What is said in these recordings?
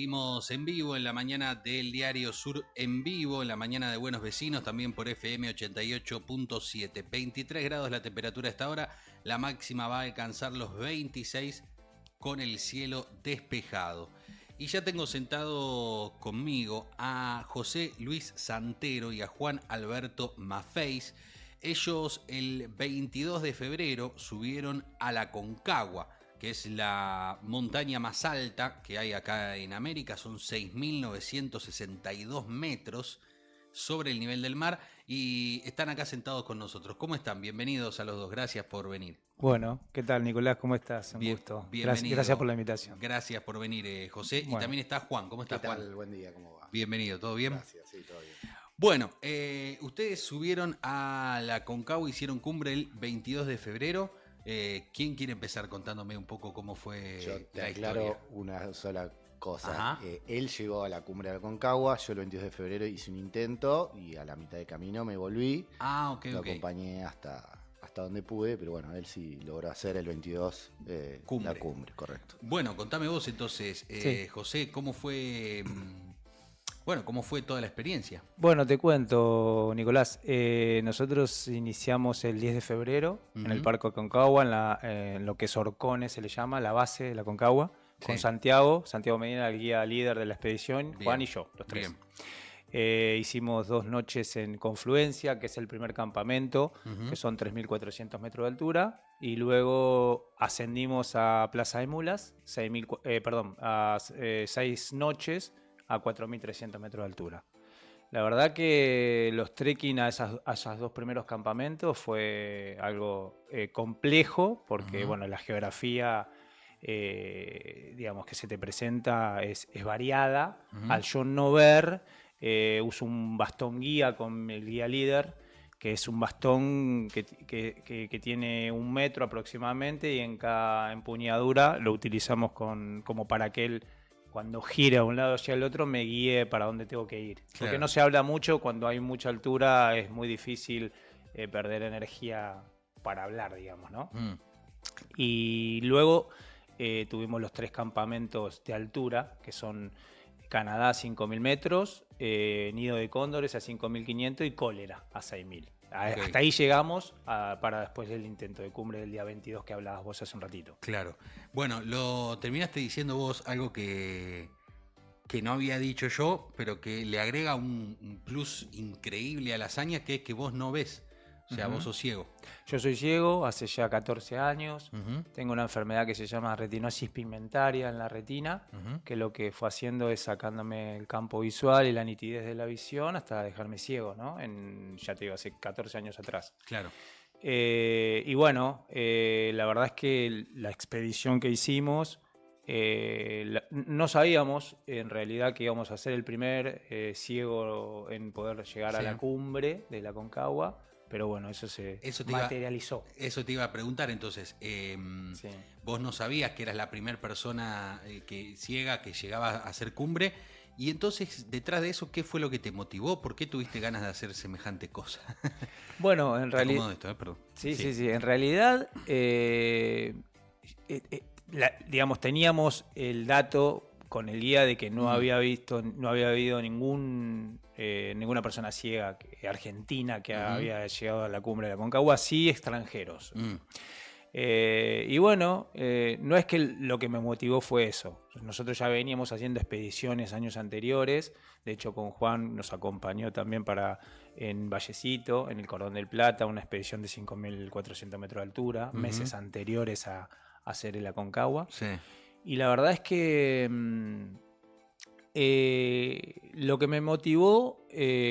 Seguimos en vivo en la mañana del Diario Sur, en vivo en la mañana de Buenos Vecinos, también por FM 88.7. 23 grados la temperatura a esta hora, la máxima va a alcanzar los 26 con el cielo despejado. Y ya tengo sentado conmigo a José Luis Santero y a Juan Alberto Maffeis. Ellos el 22 de febrero subieron a la Aconcagua, que es la montaña más alta que hay acá en América. Son 6.962 metros sobre el nivel del mar y están acá sentados con nosotros. ¿Cómo están? Bienvenidos a los dos, gracias por venir. Bueno, ¿qué tal, Nicolás? ¿Cómo estás? Un gusto. Gracias por la invitación. Gracias por venir, José. Bueno. Y también está Juan. ¿Cómo estás, Juan? ¿Qué tal? Buen día, ¿cómo va? Bienvenido, ¿todo bien? Gracias, sí, todo bien. Bueno, ustedes subieron a la Aconcagua, hicieron cumbre el 22 de febrero. ¿Quién quiere empezar contándome un poco cómo fue Yo te la aclaro historia? una sola cosa. Él llegó a la cumbre de Aconcagua, yo el 22 de febrero hice un intento y a la mitad de camino me volví. Lo acompañé hasta donde pude, pero bueno, él sí logró hacer el 22 la cumbre, correcto. Bueno, contame vos entonces, Sí. José, ¿cómo fue toda la experiencia? Bueno, te cuento, Nicolás. Nosotros iniciamos el 10 de febrero en el Parque Aconcagua, en lo que es Orcones se le llama, la base de la Aconcagua, con Santiago Medina, el guía líder de la expedición, Bien. Juan y yo, los tres. Bien. Hicimos 2 noches en Confluencia, que es el primer campamento, que son 3.400 metros de altura, y luego ascendimos a Plaza de Mulas, 6 noches a 4.300 metros de altura. La verdad que los trekking a esos 2 primeros campamentos fue algo complejo, porque bueno, la geografía digamos que se te presenta es variada. Al yo no ver, uso un bastón guía con el guía líder, que es un bastón que tiene 1 metro aproximadamente, y en cada empuñadura lo utilizamos como para que él, cuando gira de un lado hacia el otro, me guíe para dónde tengo que ir. Claro. Porque no se habla mucho, cuando hay mucha altura es muy difícil perder energía para hablar, digamos, ¿no? Y luego tuvimos los 3 campamentos de altura, que son Canadá a 5.000 metros, Nido de Cóndores a 5.500 y Cólera a 6.000. Okay. Hasta ahí llegamos para después del intento de cumbre del día 22 que hablabas vos hace un ratito. Claro. Bueno, lo terminaste diciendo vos algo que no había dicho yo, pero que le agrega un plus increíble a la hazaña, que es que vos no ves. O sea, vos sos ciego. Yo soy ciego hace ya 14 años. Tengo una enfermedad que se llama retinosis pigmentaria en la retina, que lo que fue haciendo es sacándome el campo visual y la nitidez de la visión hasta dejarme ciego, ¿no? Ya te digo, hace 14 años atrás. Claro. Y bueno, la verdad es que la expedición que hicimos, no sabíamos en realidad que íbamos a ser el primer ciego en poder llegar a la cumbre de la Aconcagua. Pero bueno, eso materializó. Eso te iba a preguntar entonces. Vos no sabías que eras la primera persona ciega que llegaba a hacer cumbre. Y entonces, detrás de eso, ¿qué fue lo que te motivó? ¿Por qué tuviste ganas de hacer semejante cosa? Bueno, en realidad... Perdón. Sí. En realidad, digamos, teníamos el dato con el guía de que no había habido ninguna persona ciega argentina que había llegado a la cumbre de la Aconcagua, sí extranjeros. Y bueno, no es que lo que me motivó fue eso. Nosotros ya veníamos haciendo expediciones años anteriores. De hecho, con Juan nos acompañó también en Vallecito, en el Cordón del Plata, una expedición de 5.400 metros de altura, meses anteriores a hacer el Aconcagua. Sí. Y la verdad es que lo que me motivó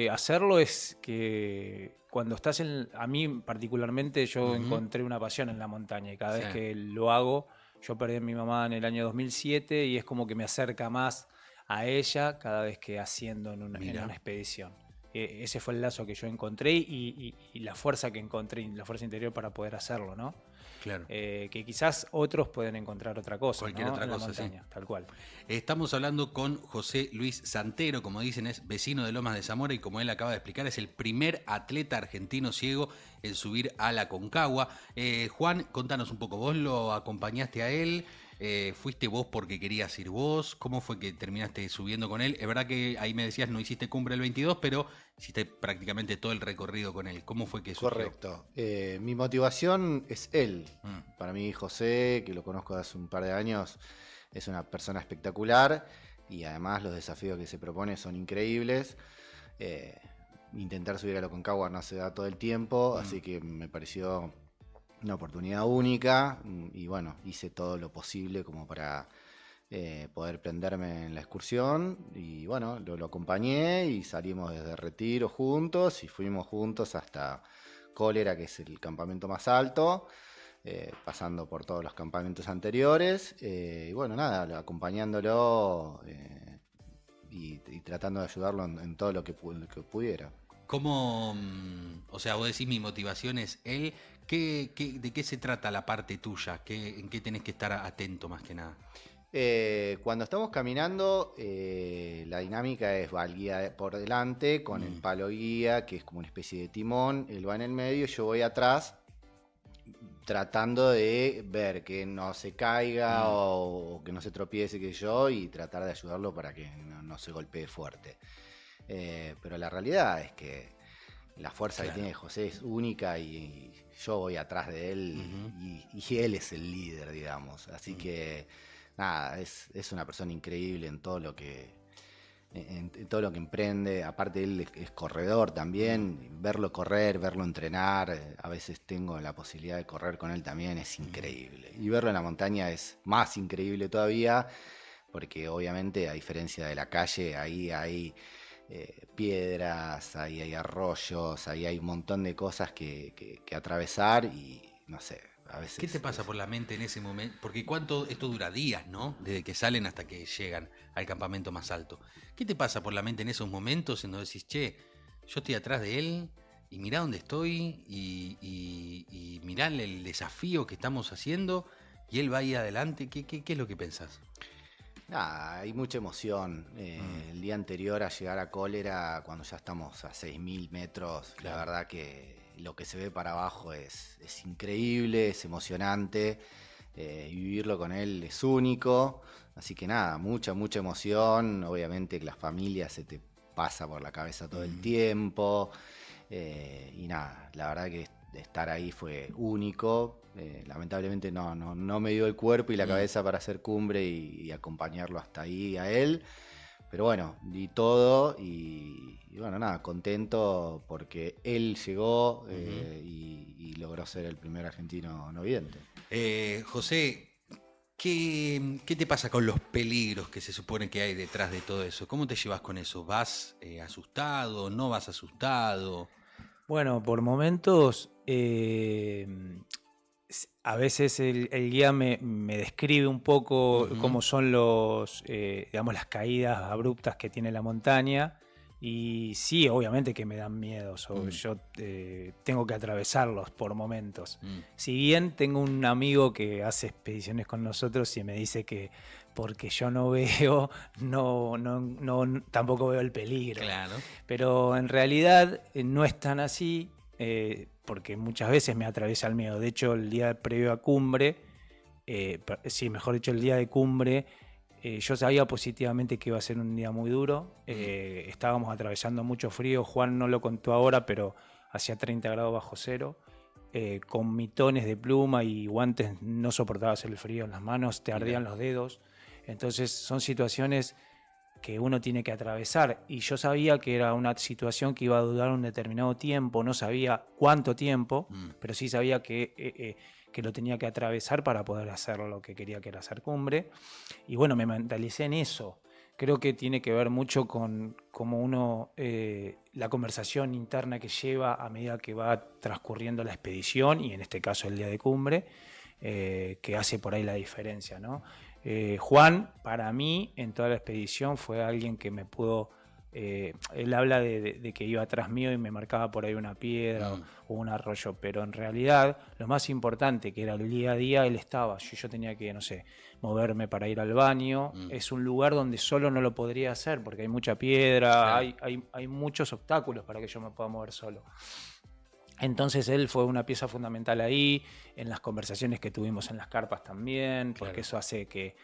a hacerlo es que cuando estás a mí particularmente yo encontré una pasión en la montaña, y cada vez que lo hago, yo perdí a mi mamá en el año 2007 y es como que me acerca más a ella cada vez que asciendo en una expedición. Ese fue el lazo que yo encontré y la fuerza que encontré, la fuerza interior para poder hacerlo, ¿no? Claro. Que quizás otros pueden encontrar otra cosa, cualquier ¿no? otra en cosa, la montaña, sí. Tal cual. Estamos hablando con José Luis Santero, como dicen, es vecino de Lomas de Zamora y como él acaba de explicar, es el primer atleta argentino ciego en subir a la Aconcagua. Juan, contanos un poco, vos lo acompañaste a él. ¿Fuiste vos porque querías ir vos? ¿Cómo fue que terminaste subiendo con él? Es verdad que ahí me decías no hiciste cumbre el 22, pero hiciste prácticamente todo el recorrido con él. ¿Cómo fue que surgió? Correcto. Mi motivación es él. Para mí, José, que lo conozco hace un par de años, es una persona espectacular y además los desafíos que se propone son increíbles. Intentar subir a la Aconcagua no se da todo el tiempo, así que me pareció una oportunidad única y bueno, hice todo lo posible como para poder prenderme en la excursión y bueno, lo acompañé y salimos desde Retiro juntos y fuimos juntos hasta Cólera, que es el campamento más alto, pasando por todos los campamentos anteriores y bueno, nada, acompañándolo y tratando de ayudarlo en todo lo que pudiera. ¿Cómo, o sea, vos decís mi motivación es él? ¿De qué se trata la parte tuya? ¿En qué tenés que estar atento más que nada? Cuando estamos caminando, la dinámica es va el guía por delante con el palo guía, que es como una especie de timón, él va en el medio, yo voy atrás tratando de ver que no se caiga o que no se tropiece que yo y tratar de ayudarlo para que no se golpee fuerte. Pero la realidad es que la fuerza que tiene José es única y yo voy atrás de él y él es el líder, digamos. Así que nada, es una persona increíble en todo lo que en todo lo que emprende. Aparte él es corredor también, verlo correr, verlo entrenar, a veces tengo la posibilidad de correr con él también, es increíble. Y verlo en la montaña es más increíble todavía, porque obviamente a diferencia de la calle, ahí hay piedras, ahí hay arroyos, ahí hay un montón de cosas que atravesar y no sé, a veces... ¿Qué te pasa por la mente en ese momento? Porque esto dura días, ¿no? Desde que salen hasta que llegan al campamento más alto. ¿Qué te pasa por la mente en esos momentos en donde decís, che, yo estoy atrás de él y mirá dónde estoy y mirá el desafío que estamos haciendo y él va ahí adelante? ¿Qué es lo que pensás? Nada, hay mucha emoción. El día anterior a llegar a Cólera, cuando ya estamos a 6.000 metros, la verdad que lo que se ve para abajo es increíble, es emocionante. Y vivirlo con él es único. Así que nada, mucha emoción. Obviamente que la familia se te pasa por la cabeza todo el tiempo. Y nada, la verdad que estar ahí fue único. Lamentablemente no me dio el cuerpo y la cabeza para hacer cumbre y acompañarlo hasta ahí a él. Pero bueno, di todo y bueno, nada, contento porque él llegó y logró ser el primer argentino no vidente. José, ¿qué te pasa con los peligros que se supone que hay detrás de todo eso? ¿Cómo te llevas con eso? ¿Vas asustado? ¿No vas asustado? Bueno, por momentos, a veces el guía me describe un poco cómo son digamos, las caídas abruptas que tiene la montaña. Y sí, obviamente que me dan miedo. Yo tengo que atravesarlos por momentos. Si bien tengo un amigo que hace expediciones con nosotros y me dice que porque yo no veo, tampoco veo el peligro. Claro. Pero en realidad no es tan así, porque muchas veces me atraviesa el miedo. De hecho, el día previo a cumbre, mejor dicho, el día de cumbre, yo sabía positivamente que iba a ser un día muy duro. Estábamos atravesando mucho frío. Juan no lo contó ahora, pero hacía 30 grados bajo cero. Con mitones de pluma y guantes no soportabas el frío en las manos, te ardían los dedos. Entonces son situaciones que uno tiene que atravesar. Y yo sabía que era una situación que iba a durar un determinado tiempo. No sabía cuánto tiempo, pero sí sabía que lo tenía que atravesar para poder hacer lo que quería, que era hacer cumbre. Y bueno, me mentalicé en eso. Creo que tiene que ver mucho con cómo uno, la conversación interna que lleva a medida que va transcurriendo la expedición, y en este caso el día de cumbre, que hace por ahí la diferencia, ¿no? Juan, para mí, en toda la expedición, fue alguien que me pudo... él habla de que iba atrás mío y me marcaba por ahí una piedra o un arroyo, pero en realidad lo más importante, que era el día a día, él estaba. Yo tenía que, no sé, moverme para ir al baño. Es un lugar donde solo no lo podría hacer porque hay mucha piedra, claro. hay muchos obstáculos para que yo me pueda mover solo. Entonces él fue una pieza fundamental ahí, en las conversaciones que tuvimos en las carpas también, porque eso hace que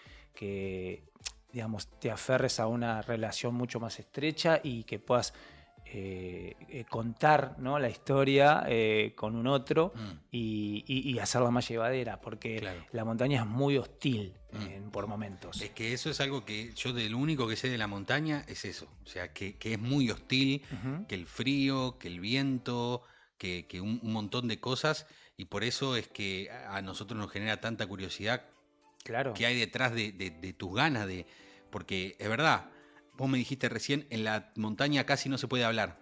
digamos, te aferres a una relación mucho más estrecha y que puedas contar, ¿no?, la historia con un otro y hacerla más llevadera, porque la montaña es muy hostil por momentos. Es que eso es algo que yo de lo único que sé de la montaña es eso, o sea, que es muy hostil, que el frío, que el viento, que un montón de cosas, y por eso es que a nosotros nos genera tanta curiosidad que hay detrás de tus ganas de... Porque es verdad, vos me dijiste recién, en la montaña casi no se puede hablar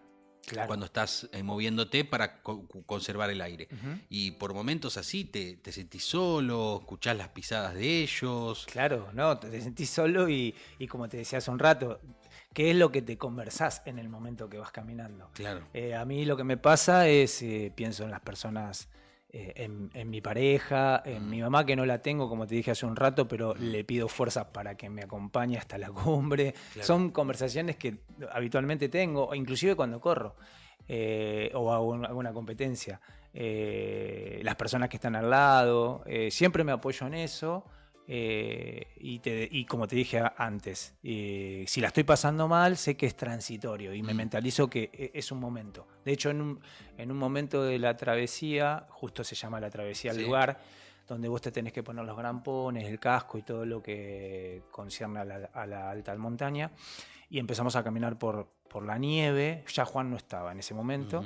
cuando estás moviéndote para conservar el aire. Y por momentos así te sentís solo, escuchás las pisadas de ellos. Claro, no, te sentís solo y como te decía hace un rato, ¿qué es lo que te conversás en el momento que vas caminando? Claro. A mí lo que me pasa es, pienso en las personas, en mi pareja, en mi mamá, que no la tengo, como te dije hace un rato, pero le pido fuerzas para que me acompañe hasta la cumbre. Claro. Son conversaciones que habitualmente tengo, inclusive cuando corro o hago alguna competencia. Las personas que están al lado, siempre me apoyo en eso. Y como te dije antes, si la estoy pasando mal, sé que es transitorio y me mentalizo que es un momento. De hecho, en un momento de la travesía, justo se llama la travesía al lugar, donde vos te tenés que poner los grampones, el casco y todo lo que concierne a la alta montaña, y empezamos a caminar por la nieve. Ya Juan no estaba en ese momento.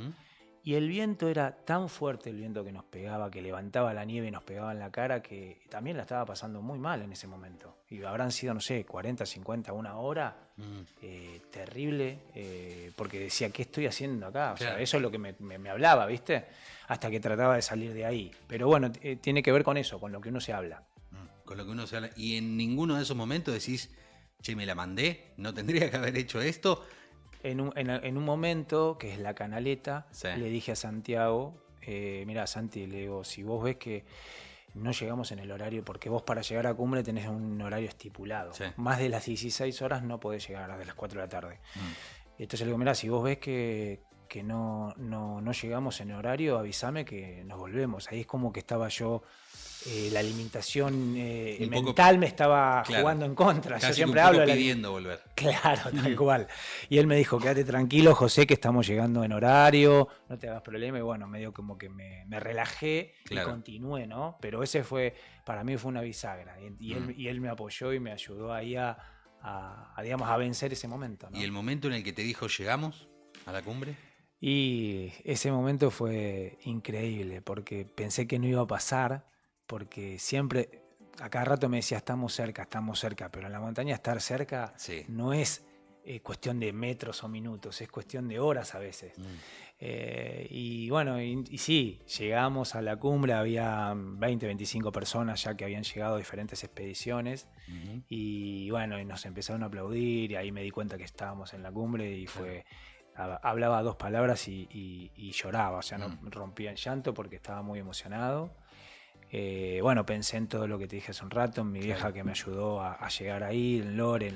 Y el viento era tan fuerte, el viento que nos pegaba, que levantaba la nieve y nos pegaba en la cara, que también la estaba pasando muy mal en ese momento. Y habrán sido, no sé, 40, 50, una hora, terrible, porque decía, ¿qué estoy haciendo acá? O sea, eso es lo que me hablaba, ¿viste? Hasta que trataba de salir de ahí. Pero bueno, tiene que ver con eso, con lo que uno se habla. Con lo que uno se habla. Y en ninguno de esos momentos decís, che, me la mandé, no tendría que haber hecho esto. En un momento, que es la canaleta, le dije a Santiago, mirá, Santi, le digo, si vos ves que no llegamos en el horario, porque vos para llegar a cumbre tenés un horario estipulado, más de las 16 horas no podés llegar a las de las 4 de la tarde. Entonces le digo, mirá, si vos ves que no llegamos en horario, avísame que nos volvemos. Ahí es como que estaba yo... la alimentación mental me estaba jugando en contra. Casi yo siempre un poco hablo pidiendo volver. Claro, tal cual. Y él me dijo, quédate tranquilo, José, que estamos llegando en horario, no te hagas problema. Y bueno, medio como que me relajé y continué, ¿no? Pero ese para mí fue una bisagra. Y él me apoyó y me ayudó ahí digamos, a vencer ese momento, ¿no? ¿Y el momento en el que te dijo, llegamos a la cumbre? Y ese momento fue increíble, porque pensé que no iba a pasar, porque siempre, a cada rato me decía, estamos cerca, pero en la montaña estar cerca no es cuestión de metros o minutos, es cuestión de horas a veces. Y bueno, y sí, llegamos a la cumbre, había 20, 25 personas ya que habían llegado a diferentes expediciones, y bueno, y nos empezaron a aplaudir, y ahí me di cuenta que estábamos en la cumbre, y fue... Hablaba 2 palabras y lloraba, o sea, no rompía en llanto porque estaba muy emocionado. Bueno, pensé en todo lo que te dije hace un rato, en mi vieja que me ayudó a llegar ahí, en Lore,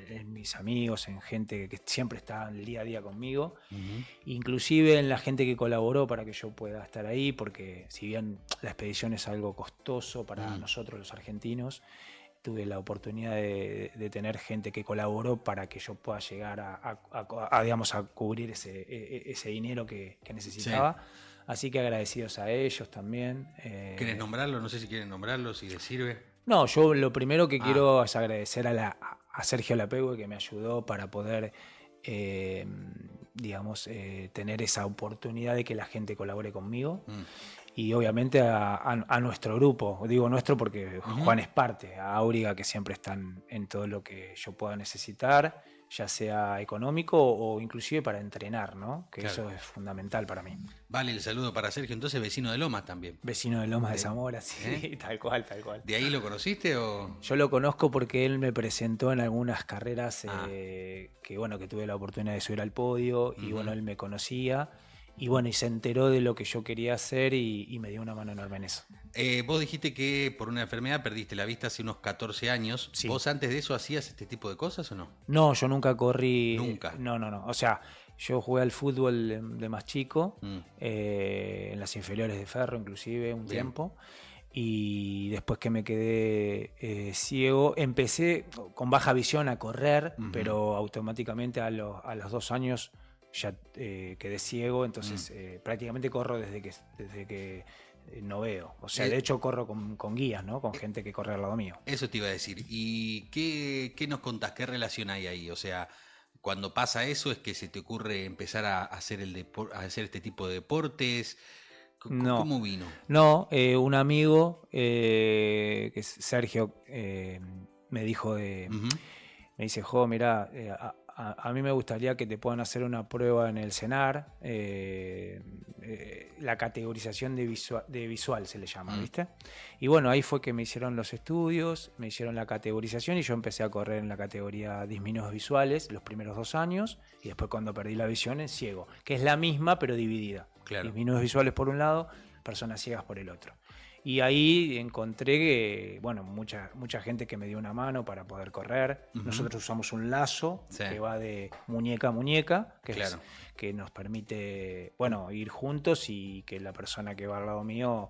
en mis amigos, en gente que siempre está el día a día conmigo, inclusive en la gente que colaboró para que yo pueda estar ahí, porque si bien la expedición es algo costoso para nosotros los argentinos, tuve la oportunidad de tener gente que colaboró para que yo pueda llegar digamos, a cubrir ese dinero que necesitaba. Así que agradecidos a ellos también. ¿Querés nombrarlo? No sé si quieren nombrarlo, si les sirve. No, yo lo primero que quiero es agradecer a Sergio Lapegue, que me ayudó para poder, digamos, tener esa oportunidad de que la gente colabore conmigo. Y obviamente a nuestro grupo, digo nuestro porque Juan es parte, a Auriga, que siempre están en todo lo que yo pueda necesitar, ya sea económico o inclusive para entrenar, ¿no? Que eso es fundamental para mí. Vale, el saludo para Sergio, entonces vecino de Lomas también. Vecino de Lomas de Zamora, sí, tal cual. ¿De ahí lo conociste o...? Yo lo conozco porque él me presentó en algunas carreras que tuve la oportunidad de subir al podio, y bueno, él me conocía. Y bueno, y se enteró de lo que yo quería hacer y me dio una mano enorme en eso. Vos dijiste que por una enfermedad perdiste la vista hace unos 14 años. Sí. ¿Vos antes de eso hacías este tipo de cosas o no? No, yo nunca corrí. Nunca. No. O sea, yo jugué al fútbol de más chico, en las inferiores de Ferro inclusive un tiempo. Y después que me quedé ciego, empecé con baja visión a correr, pero automáticamente a los 2 años ya quedé ciego, entonces prácticamente corro desde que no veo. O sea, de hecho corro con guías, ¿no? Con gente que corre al lado mío. Eso te iba a decir. ¿Y qué nos contás? ¿Qué relación hay ahí? O sea, cuando pasa eso, ¿es que se te ocurre empezar a hacer a hacer este tipo de deportes? No. ¿Cómo vino? No, un amigo, que es Sergio, me dijo me dice, Jo, mirá, a mí me gustaría que te puedan hacer una prueba en el CENAR, la categorización de visual se le llama, ¿viste? Y bueno, ahí fue que me hicieron los estudios, me hicieron la categorización y yo empecé a correr en la categoría disminuidos visuales los primeros 2 años y después cuando perdí la visión en ciego, que es la misma pero dividida. Claro. Disminuidos visuales por un lado, personas ciegas por el otro. Y ahí encontré que, bueno, mucha gente que me dio una mano para poder correr. Nosotros usamos un lazo que va de muñeca a muñeca, que nos permite, bueno, ir juntos y que la persona que va al lado mío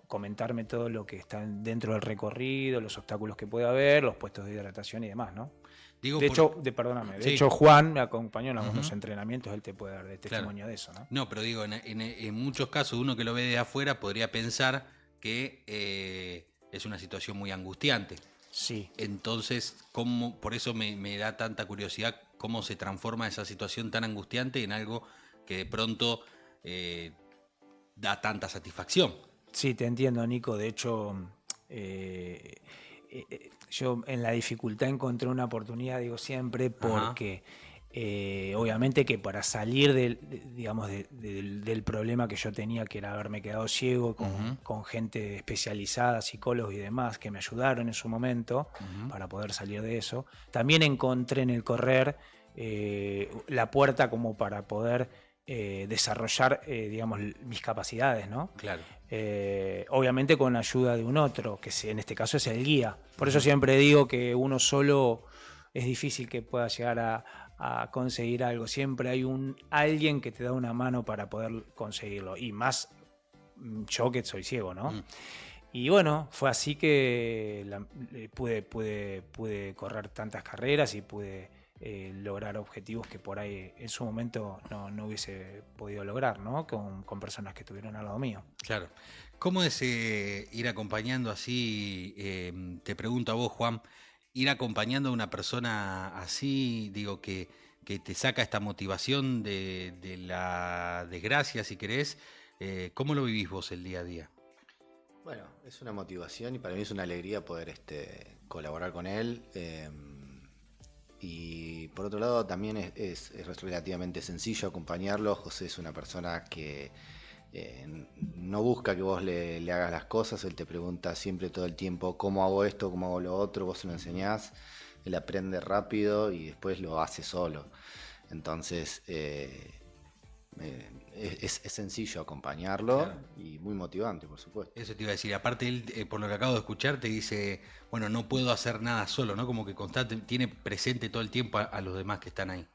comentarme todo lo que está dentro del recorrido, los obstáculos que puede haber, los puestos de hidratación y demás, ¿no? Digo, de hecho, Juan me acompañó en algunos entrenamientos, él te puede dar testimonio de eso, ¿no? No, pero digo, en muchos casos uno que lo ve de afuera podría pensar que es una situación muy angustiante. Sí. Entonces, por eso me da tanta curiosidad cómo se transforma esa situación tan angustiante en algo que de pronto da tanta satisfacción. Sí, te entiendo, Nico. De hecho, yo en la dificultad encontré una oportunidad, digo siempre, porque obviamente que para salir del problema que yo tenía, que era haberme quedado ciego, con gente especializada, psicólogos y demás, que me ayudaron en su momento para poder salir de eso, también encontré en el correr la puerta como para poder desarrollar, digamos, mis capacidades, ¿no? Claro. Obviamente con ayuda de un otro, que en este caso es el guía. Por eso siempre digo que uno solo es difícil que pueda llegar a conseguir algo. Siempre hay alguien que te da una mano para poder conseguirlo. Y más yo que soy ciego, ¿no? Y bueno, fue así que pude correr tantas carreras y pude lograr objetivos que por ahí en su momento no hubiese podido lograr, ¿no? Con personas que estuvieron al lado mío. Claro. ¿Cómo es ir acompañando así? Te pregunto a vos, Juan, ir acompañando a una persona así, digo, que te saca esta motivación de la desgracia, si querés. ¿Cómo lo vivís vos el día a día? Bueno, es una motivación y para mí es una alegría poder colaborar con él. Y por otro lado también es relativamente sencillo acompañarlo. José es una persona que no busca que vos le hagas las cosas, él te pregunta siempre todo el tiempo cómo hago esto, cómo hago lo otro, vos se lo enseñás, él aprende rápido y después lo hace solo. Entonces es sencillo acompañarlo, claro, y muy motivante, por supuesto. Eso te iba a decir, aparte él, por lo que acabo de escuchar, te dice, bueno, no puedo hacer nada solo, ¿no? Como que tiene presente todo el tiempo a los demás que están ahí.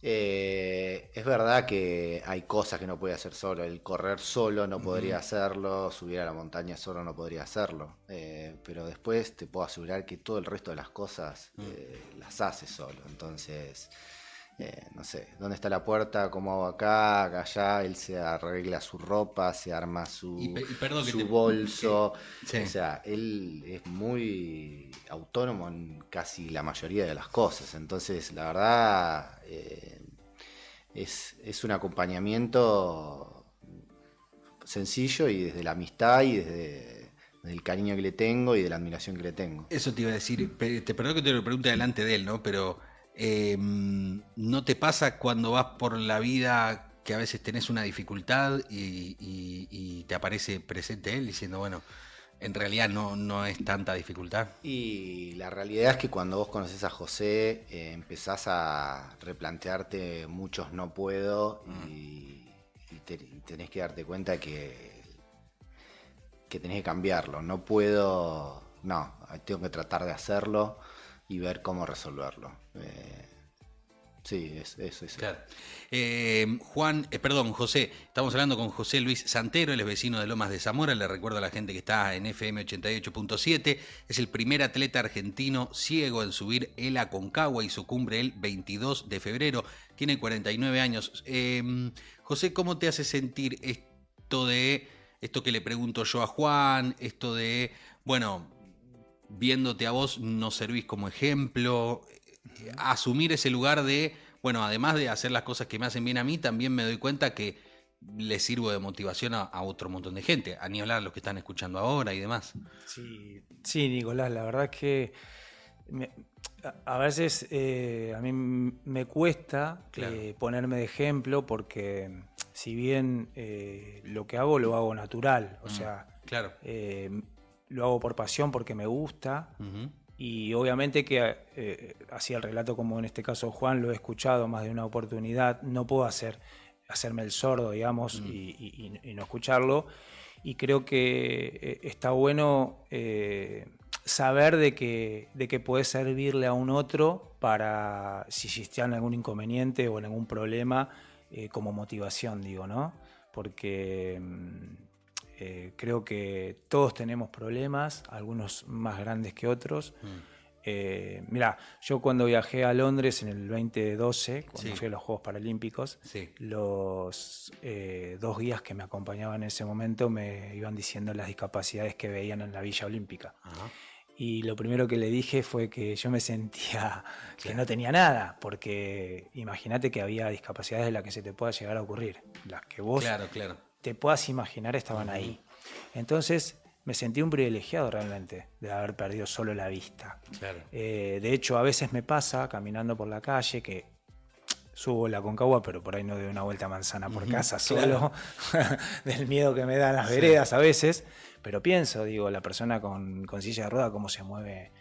Es verdad que hay cosas que no puede hacer solo. El correr solo no podría hacerlo, subir a la montaña solo no podría hacerlo, pero después te puedo asegurar que todo el resto de las cosas las hace solo. Entonces no sé, ¿dónde está la puerta? ¿Cómo hago acá? Allá, él se arregla su ropa, se arma su bolso. Sí. O sea, él es muy autónomo en casi la mayoría de las cosas. Entonces, la verdad, es un acompañamiento sencillo y desde la amistad y desde el cariño que le tengo y de la admiración que le tengo. Eso te iba a decir, te perdono que te lo pregunte delante de él, ¿no? Pero ¿no te pasa cuando vas por la vida que a veces tenés una dificultad y te aparece presente él diciendo, bueno, en realidad no es tanta dificultad? Y la realidad es que cuando vos conoces a José empezás a replantearte muchos no puedo tenés que darte cuenta que tenés que cambiarlo. No puedo, tengo que tratar de hacerlo y ver cómo resolverlo. Sí, eso es. Claro. José, estamos hablando con José Luis Santero, él es vecino de Lomas de Zamora, le recuerdo a la gente que está en FM 88.7, es el primer atleta argentino ciego en subir el Aconcagua, hizo cumbre el 22 de febrero, tiene 49 años. José, ¿cómo te hace sentir esto que le pregunto yo a Juan, esto de, bueno, viéndote a vos nos servís como ejemplo, asumir ese lugar de, bueno, además de hacer las cosas que me hacen bien a mí, también me doy cuenta que le sirvo de motivación a otro montón de gente, a ni hablar a los que están escuchando ahora y demás? Sí, Nicolás, la verdad es que a veces a mí me cuesta ponerme de ejemplo porque si bien lo que hago lo hago natural, o sea, lo hago por pasión porque me gusta. Y obviamente que así el relato como en este caso Juan lo he escuchado más de una oportunidad, no puedo hacerme el sordo, digamos, y no escucharlo. Y creo que está bueno saber de que podés servirle a un otro para si está en algún inconveniente o en algún problema, como motivación, digo, ¿no? Porque creo que todos tenemos problemas, algunos más grandes que otros. Mirá, yo cuando viajé a Londres en el 2012, cuando fui a los Juegos Paralímpicos, los 2 guías que me acompañaban en ese momento me iban diciendo las discapacidades que veían en la Villa Olímpica. Y lo primero que le dije fue que yo me sentía que no tenía nada, porque imagínate que había discapacidades de las que se te pueda llegar a ocurrir, las que vos te puedas imaginar estaban ahí. Entonces me sentí un privilegiado realmente de haber perdido solo la vista. De hecho, a veces me pasa caminando por la calle que subo la Aconcagua, pero por ahí no doy una vuelta a manzana por casa solo, del miedo que me dan las veredas a veces. Pero pienso, digo, la persona con silla de rueda, cómo se mueve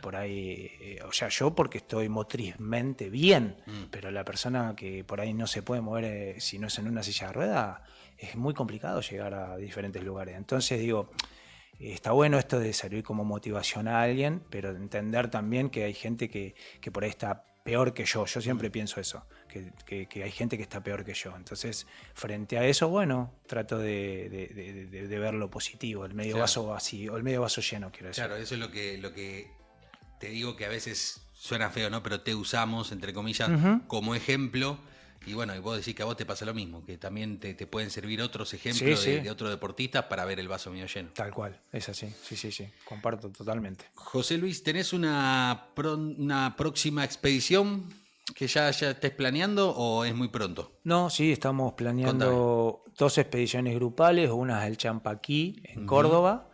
por ahí. O sea, yo porque estoy motrizmente bien, pero la persona que por ahí no se puede mover si no es en una silla de rueda, es muy complicado llegar a diferentes lugares. Entonces digo, está bueno esto de servir como motivación a alguien, pero entender también que hay gente que por ahí está peor que yo. Yo siempre pienso eso, que hay gente que está peor que yo. Entonces, frente a eso, bueno, trato de ver lo positivo, el medio vaso vacío, el medio vaso lleno, quiero decir. Claro, eso es lo que te digo, que a veces suena feo, ¿no? Pero te usamos, entre comillas, como ejemplo. Y bueno, y vos decís que a vos te pasa lo mismo, que también te pueden servir otros ejemplos de otros deportistas para ver el vaso medio lleno. Tal cual, es así, sí, comparto totalmente. José Luis, ¿tenés una próxima expedición que ya estés planeando o es muy pronto? No, sí, estamos planeando 2 expediciones grupales, una es el Champaquí en Córdoba,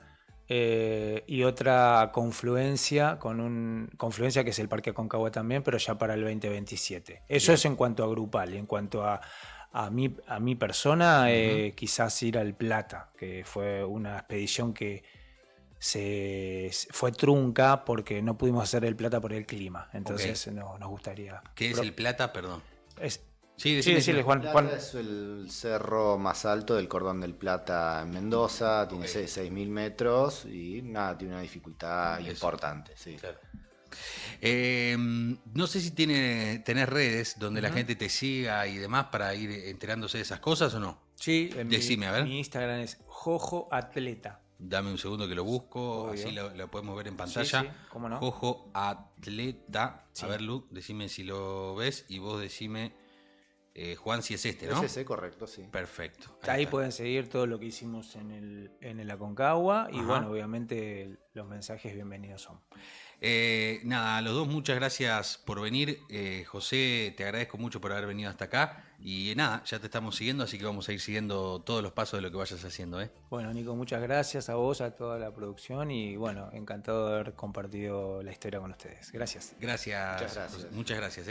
y otra confluencia, confluencia que es el Parque Aconcagua también, pero ya para el 2027. Eso es en cuanto a grupal. En cuanto a mi persona, quizás ir al Plata, que fue una expedición que fue trunca porque no pudimos hacer el Plata por el clima. Entonces nos gustaría... ¿Qué es el Plata? Perdón. Sí, decirle, Juan. Es el cerro más alto del Cordón del Plata en Mendoza, tiene 6.000 metros y tiene una dificultad importante. Sí. Claro. No sé si tenés redes donde la gente te siga y demás para ir enterándose de esas cosas o no. Sí, decime, a ver. Mi Instagram es Jojo Atleta. Dame un segundo que lo busco, así lo podemos ver en pantalla. Sí, cómo no. Jojo Atleta. A ver, Lu, decime si lo ves y vos decime... Juan, si es ¿no? Es ese, correcto, sí. Perfecto. Ahí pueden seguir todo lo que hicimos en el Aconcagua y bueno, obviamente los mensajes bienvenidos son. A los dos muchas gracias por venir. José, te agradezco mucho por haber venido hasta acá y ya te estamos siguiendo, así que vamos a ir siguiendo todos los pasos de lo que vayas haciendo. Bueno, Nico, muchas gracias a vos, a toda la producción y bueno, encantado de haber compartido la historia con ustedes. Gracias. Gracias. Muchas gracias.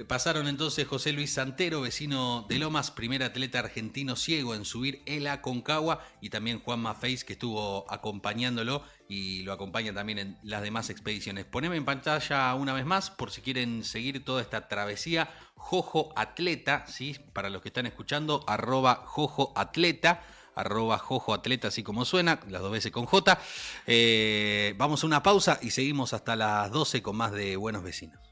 Pasaron entonces José Luis Santero, vecino de Lomas, primer atleta argentino ciego en subir el Aconcagua, y también Juan Mafeis, que estuvo acompañándolo y lo acompaña también en las demás expediciones. Poneme en pantalla una vez más por si quieren seguir toda esta travesía. Jojo Atleta, ¿sí? Para los que están escuchando, @Jojo Atleta, @Jojo Atleta, así como suena, las 2 veces con J. Vamos a una pausa y seguimos hasta las 12 con más de Buenos Vecinos.